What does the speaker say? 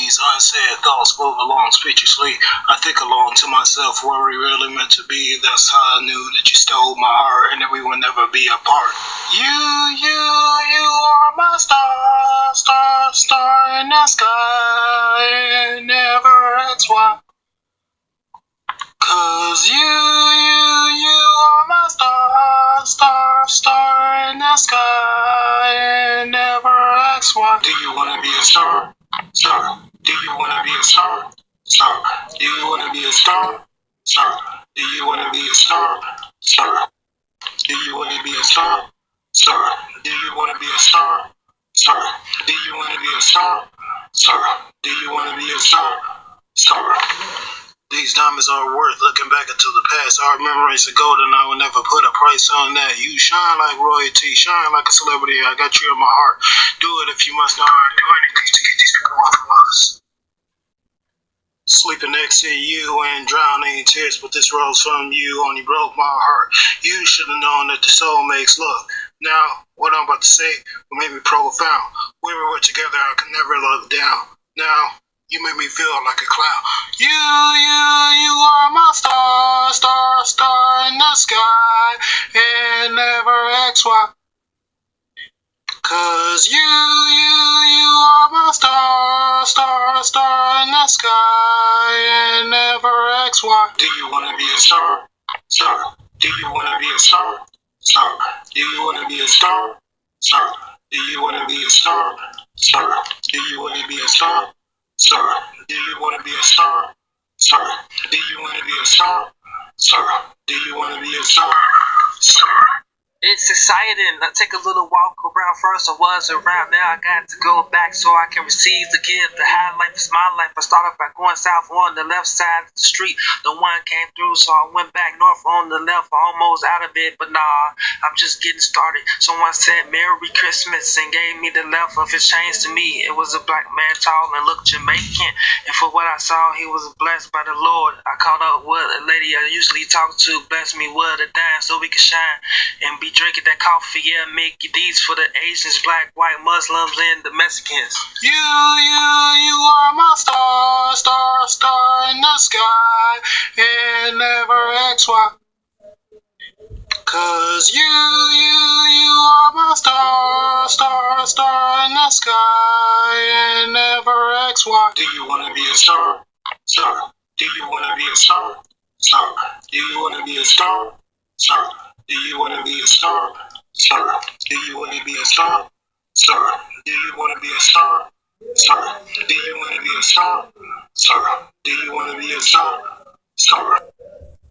these unsaid thoughts move along speechlessly. I think alone to myself where we really meant to be. That's how I knew that you stole my heart and that we would never be apart. You are my star, star, star in the sky. And never ask why. Cause you are my star, star, star in the sky. And never ask why. Do you wanna be a star? Star. Do you wanna be a star? Star. Do you wanna be a star? Star. Do you wanna be a star? Star. Do you wanna be a star? Star. Do you wanna be a star? Star. Do you wanna be a star? Star. Do you wanna be a star? Star. These diamonds are worth looking back into the past. Our memories are golden. I will never put a price on that. You shine like royalty, shine like a celebrity. I got you in my heart. Do it if you must not. Do anything to get these people off of us. Sleeping next to you and drowning in tears, but this rose from you only broke my heart. You should have known that the soul makes love. Now, what I'm about to say will make me profound. When we were together, I could never look down. Now, you make me feel like a clown. You are my star, star, star in the sky, and never ask why. Cause you are my star, star, star in the sky, and never ask why. Do you wanna be a star? Star. Do you wanna be a star? Star. Do you wanna be a star? Star. Do you wanna be a star? Star. Do you wanna be a star? Star. Do you wanna be a star? Star. Do you wanna be a star? Star. Do you wanna be a star? Star. It's exciting. I take a little walk around. First I was around, now I got to go back so I can receive the gift. The high life is my life. I started by going south on the left side of the street. The one came through, so I went back north on the left, almost out of it. But nah, I'm just getting started. Someone said Merry Christmas and gave me the left of his chains to me. It was a black man, tall and looked Jamaican. And for what I saw, he was blessed by the Lord. I caught up with a lady I usually talk to, blessed me with a dime so we could shine and be drinking that coffee, yeah, Mickey D's for the Asians, black, white, Muslims, and the Mexicans. You are my star, star, star in the sky, and never ask why. Cause you are my star, star, star in the sky, and never ask why. Do you wanna be a star? Star. Do you wanna be a star? Star. Do you wanna be a star? Star. Do you wanna be a star? Star. Do you wanna be a star? Star. Do you wanna be a star? Star. Do you wanna be a star? Star. Do you wanna be a star? Star.